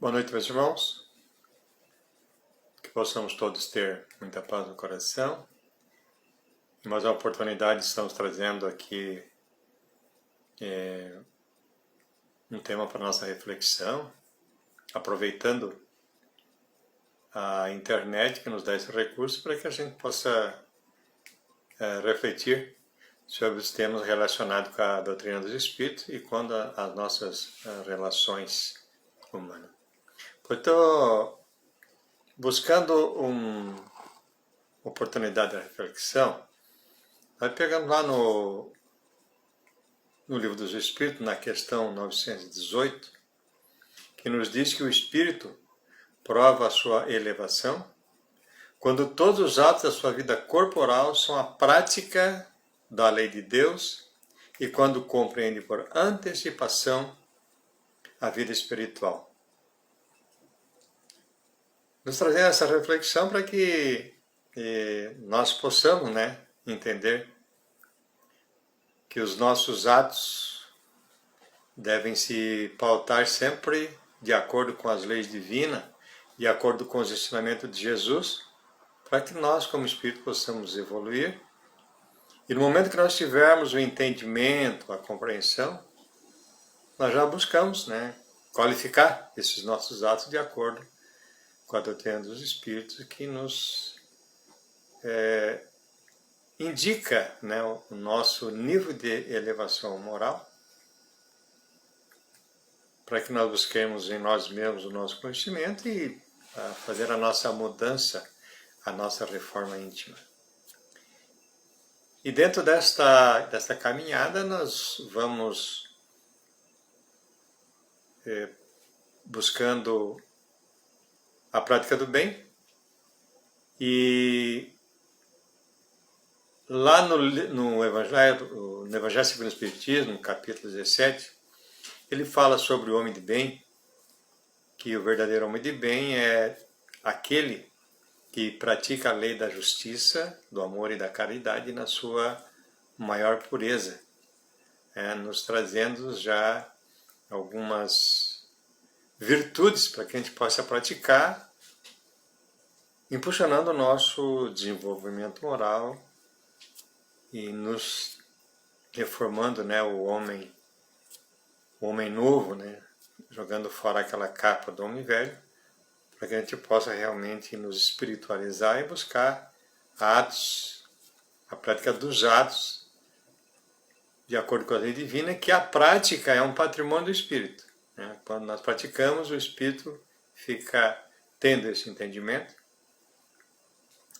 Boa noite, meus irmãos. Que possamos todos ter muita paz no coração. Em mais uma oportunidade, estamos trazendo aqui um tema para nossa reflexão, aproveitando a internet que nos dá esse recurso para que a gente possa refletir sobre os temas relacionados com a doutrina dos Espíritos e com as nossas relações humanas. Portanto, buscando uma oportunidade de reflexão, nós pegamos lá no Livro dos Espíritos, na questão 918, que nos diz que o Espírito prova a sua elevação quando todos os atos da sua vida corporal são a prática da lei de Deus e quando compreende por antecipação a vida espiritual. Nos trazendo essa reflexão para que nós possamos entender que os nossos atos devem se pautar sempre de acordo com as leis divinas, de acordo com os ensinamentos de Jesus, para que nós, como Espírito, possamos evoluir. E no momento que nós tivermos o entendimento, a compreensão, nós já buscamos qualificar esses nossos atos de acordo com a doutrina dos Espíritos, que nos indica o nosso nível de elevação moral, para que nós busquemos em nós mesmos o nosso conhecimento e fazer a nossa mudança, a nossa reforma íntima. E dentro desta caminhada nós vamos buscando a prática do bem, e lá no Evangelho segundo o Espiritismo, capítulo 17, ele fala sobre o homem de bem, que o verdadeiro homem de bem é aquele que pratica a lei da justiça, do amor e da caridade na sua maior pureza, nos trazendo já algumas virtudes para que a gente possa praticar, impulsionando o nosso desenvolvimento moral e nos reformando o homem novo, jogando fora aquela capa do homem velho, para que a gente possa realmente nos espiritualizar e buscar atos, a prática dos atos, de acordo com a lei divina, que a prática é um patrimônio do Espírito. Quando nós praticamos, o Espírito fica tendo esse entendimento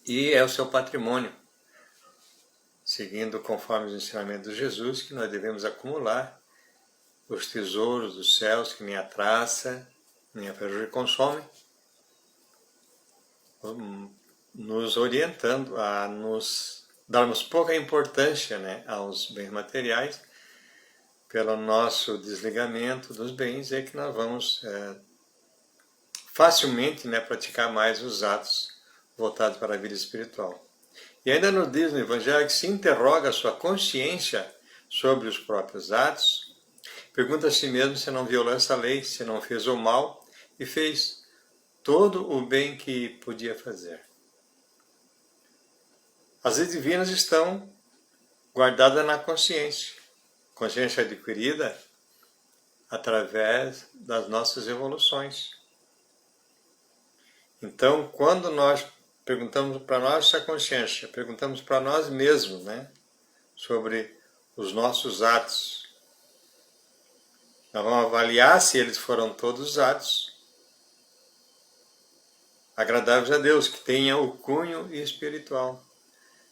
e é o seu patrimônio, seguindo conforme os ensinamentos de Jesus, que nós devemos acumular os tesouros dos céus, que nem a traça, nem a ferrugem consome, nos orientando a nos darmos pouca importância aos bens materiais, pelo nosso desligamento dos bens, é que nós vamos facilmente praticar mais os atos voltados para a vida espiritual. E ainda nos diz no Evangelho que se interroga a sua consciência sobre os próprios atos, pergunta a si mesmo se não violou essa lei, se não fez o mal e fez todo o bem que podia fazer. As leis divinas estão guardadas na consciência adquirida através das nossas evoluções. Então, quando nós perguntamos para nossa consciência, perguntamos para nós mesmos sobre os nossos atos, nós vamos avaliar se eles foram todos atos agradáveis a Deus, que tenham o cunho espiritual.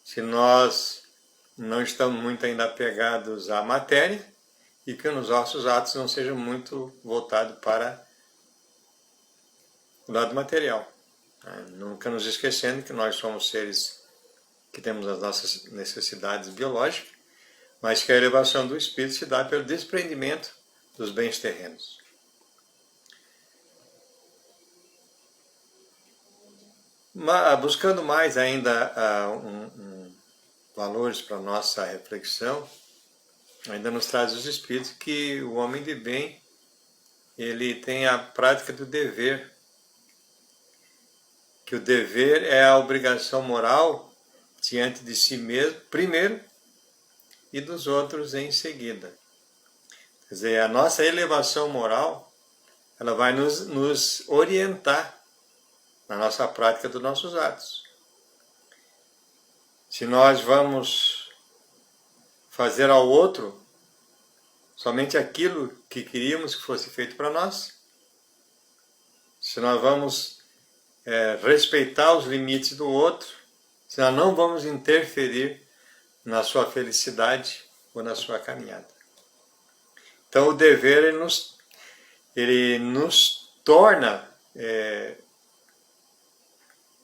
Se nós não estamos muito ainda apegados à matéria e que os nossos atos não sejam muito voltados para o lado material. Nunca nos esquecendo que nós somos seres que temos as nossas necessidades biológicas, mas que a elevação do espírito se dá pelo desprendimento dos bens terrenos. Buscando mais ainda valores para a nossa reflexão, ainda nos traz os Espíritos que o homem de bem, ele tem a prática do dever. Que o dever é a obrigação moral diante de si mesmo, primeiro, e dos outros em seguida. Quer dizer, a nossa elevação moral, ela vai nos orientar na nossa prática dos nossos atos. Se nós vamos fazer ao outro somente aquilo que queríamos que fosse feito para nós, se nós vamos respeitar os limites do outro, se nós não vamos interferir na sua felicidade ou na sua caminhada. Então o dever ele nos torna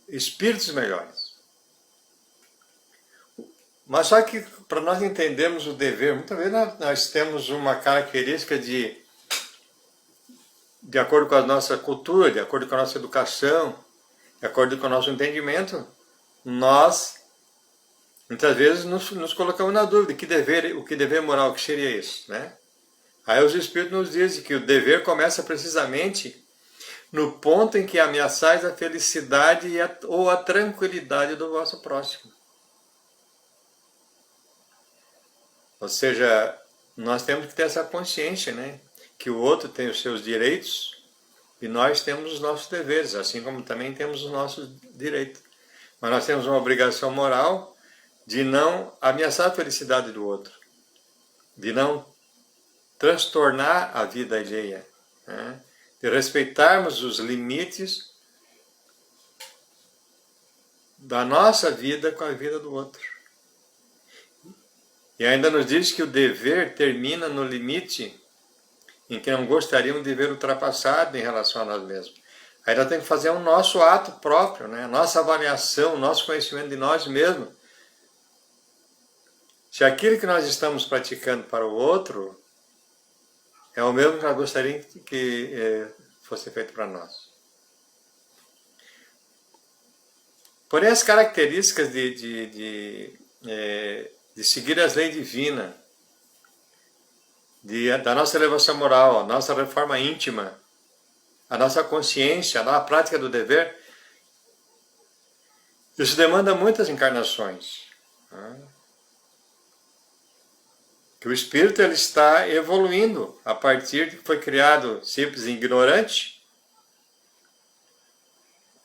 espíritos melhores. Mas só que para nós entendermos o dever, muitas vezes nós temos uma característica de acordo com a nossa cultura, de acordo com a nossa educação, de acordo com o nosso entendimento, nós muitas vezes nos colocamos na dúvida, o que dever moral que seria isso, né? Aí os Espíritos nos dizem que o dever começa precisamente no ponto em que ameaçais a felicidade ou a tranquilidade do vosso próximo. Ou seja, nós temos que ter essa consciência, né? Que o outro tem os seus direitos e nós temos os nossos deveres, assim como também temos os nossos direitos. Mas nós temos uma obrigação moral de não ameaçar a felicidade do outro, de não transtornar a vida alheia, né? De respeitarmos os limites da nossa vida com a vida do outro. E ainda nos diz que o dever termina no limite em que não gostaríamos de ver ultrapassado em relação a nós mesmos. Aí nós temos que fazer o nosso ato próprio, né? A nossa avaliação, o nosso conhecimento de nós mesmos. Se aquilo que nós estamos praticando para o outro é o mesmo que nós gostaríamos que fosse feito para nós. Porém, as características de seguir as leis divinas, da nossa elevação moral, a nossa reforma íntima, a nossa consciência, a nossa prática do dever, isso demanda muitas encarnações. Que o espírito ele está evoluindo a partir de que foi criado simples e ignorante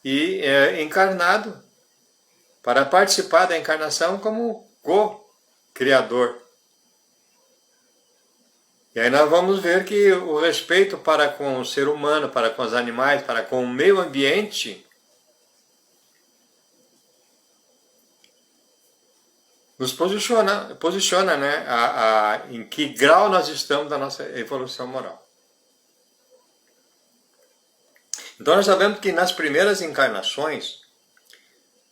e encarnado para participar da encarnação como co-criador. E aí nós vamos ver que o respeito para com o ser humano, para com os animais, para com o meio ambiente, nos posiciona né, em que grau nós estamos da nossa evolução moral. Então nós sabemos que nas primeiras encarnações,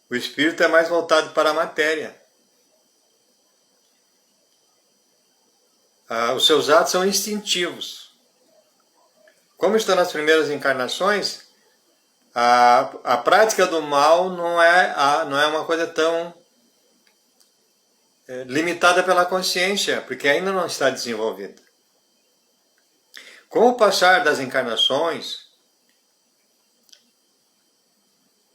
o espírito é mais voltado para a matéria. Os seus atos são instintivos. Como estão nas primeiras encarnações, a prática do mal não é uma coisa tão limitada pela consciência, porque ainda não está desenvolvida. Com o passar das encarnações,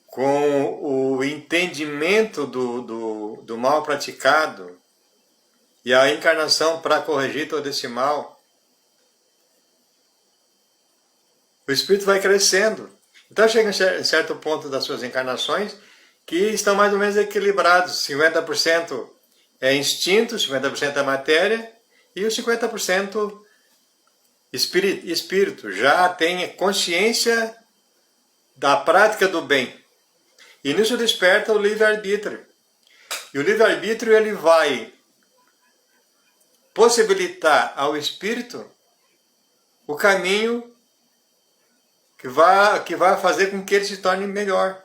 com o entendimento do mal praticado e a encarnação para corrigir todo esse mal, o espírito vai crescendo. Então chega em certo ponto das suas encarnações que estão mais ou menos equilibrados. 50% é instinto, 50% é matéria e os 50% espírito. Já tem consciência da prática do bem. E nisso desperta o livre-arbítrio. E o livre-arbítrio ele vai possibilitar ao espírito o caminho que vai fazer com que ele se torne melhor.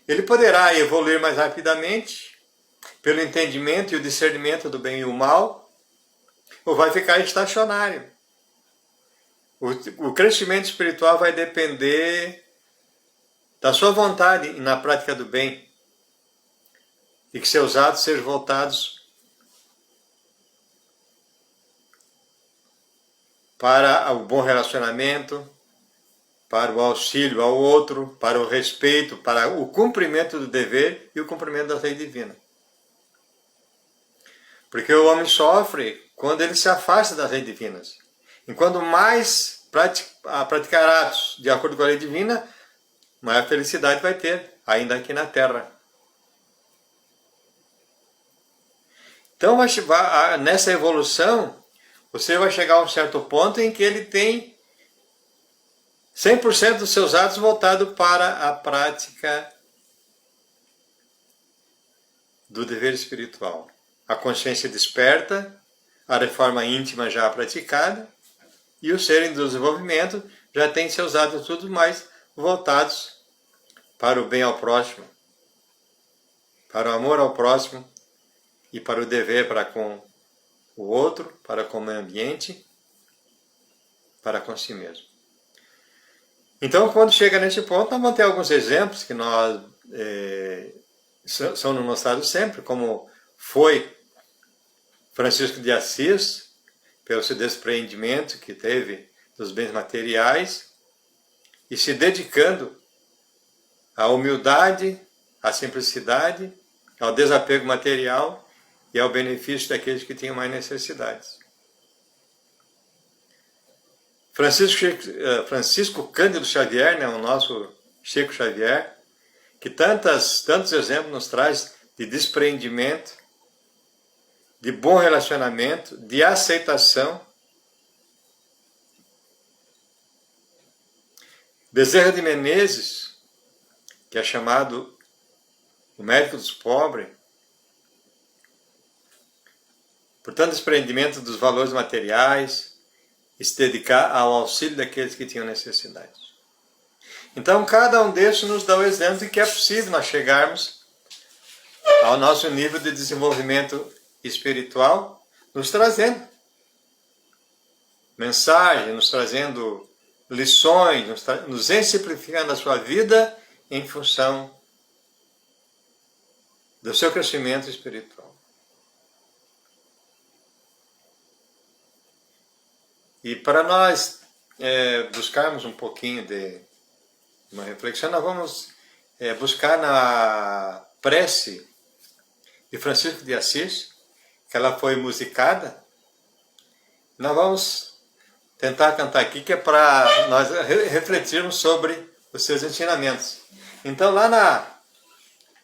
Ele poderá evoluir mais rapidamente pelo entendimento e o discernimento do bem e o mal, ou vai ficar estacionário. O crescimento espiritual vai depender da sua vontade na prática do bem e que seus atos sejam voltados para o bom relacionamento, para o auxílio ao outro, para o respeito, para o cumprimento do dever e o cumprimento da lei divina. Porque o homem sofre quando ele se afasta das leis divinas. E quando mais praticar atos de acordo com a lei divina, maior felicidade vai ter, ainda aqui na Terra. Então, nessa evolução, você vai chegar a um certo ponto em que ele tem 100% dos seus atos voltados para a prática do dever espiritual. A consciência desperta, a reforma íntima já praticada, e o ser em desenvolvimento já tem seus atos tudo mais voltados para o bem ao próximo, para o amor ao próximo e para o dever para com o outro, para com o meio ambiente, para com si mesmo. Então, quando chega nesse ponto, nós vamos ter alguns exemplos que nós são nos mostrados sempre, como foi Francisco de Assis, pelo seu despreendimento que teve dos bens materiais, e se dedicando à humildade, à simplicidade, ao desapego material e ao benefício daqueles que tinham mais necessidades. Francisco Cândido Xavier, né, o nosso Chico Xavier, que tantos exemplos nos traz de despreendimento, de bom relacionamento, de aceitação. Bezerra de Menezes, que é chamado o médico dos pobres, por tanto desprendimento dos valores materiais, e se dedicar ao auxílio daqueles que tinham necessidade. Então, cada um desses nos dá o exemplo de que é possível nós chegarmos ao nosso nível de desenvolvimento espiritual, nos trazendo mensagens, nos trazendo lições, nos exemplificando a sua vida em função do seu crescimento espiritual. E para nós buscarmos um pouquinho de uma reflexão, nós vamos buscar na prece de Francisco de Assis, que ela foi musicada. Nós vamos tentar cantar aqui, que é para nós refletirmos sobre os seus ensinamentos. Então, lá na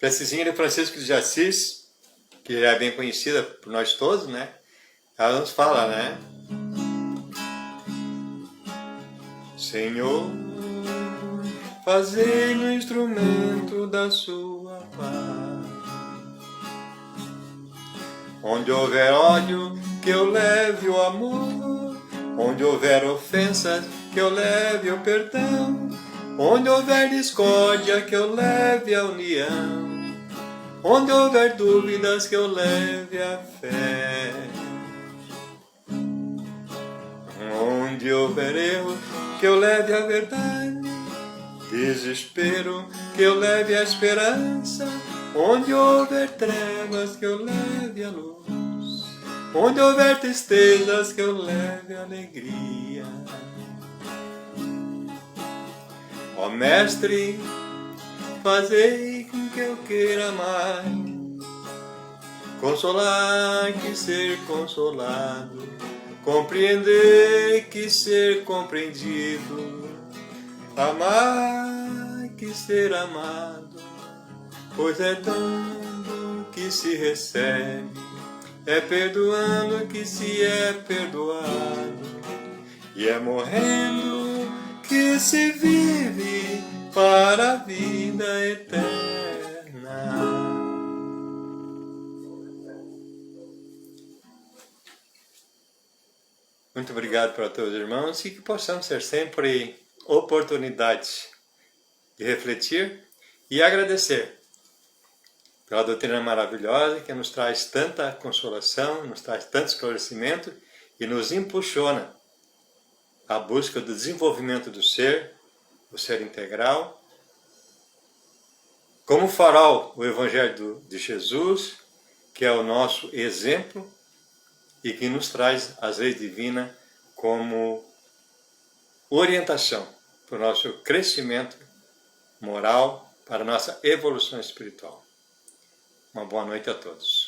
precezinha de Francisco de Assis, que já é bem conhecida por nós todos, né? Ela nos fala, né? Senhor, fazei no instrumento da sua paz. Onde houver ódio, que eu leve o amor. Onde houver ofensas, que eu leve o perdão. Onde houver discórdia, que eu leve a união. Onde houver dúvidas, que eu leve a fé. Onde houver erro, que eu leve a verdade. Desespero, que eu leve a esperança. Onde houver trevas, que eu leve a luz. Onde houver tristezas, que eu leve a alegria. Ó Mestre, fazei com que eu queira mais consolar que ser consolado, compreender que ser compreendido, amar que ser amado, pois é dando que se recebe, é perdoando que se é perdoado, e é morrendo que se vive para a vida eterna. Muito obrigado para todos os irmãos e que possamos ter sempre oportunidades de refletir e agradecer pela doutrina maravilhosa que nos traz tanta consolação, nos traz tanto esclarecimento e nos impulsiona à busca do desenvolvimento do ser, o ser integral, como farol o Evangelho de Jesus, que é o nosso exemplo e que nos traz as leis divinas como orientação para o nosso crescimento moral, para a nossa evolução espiritual. Uma boa noite a todos.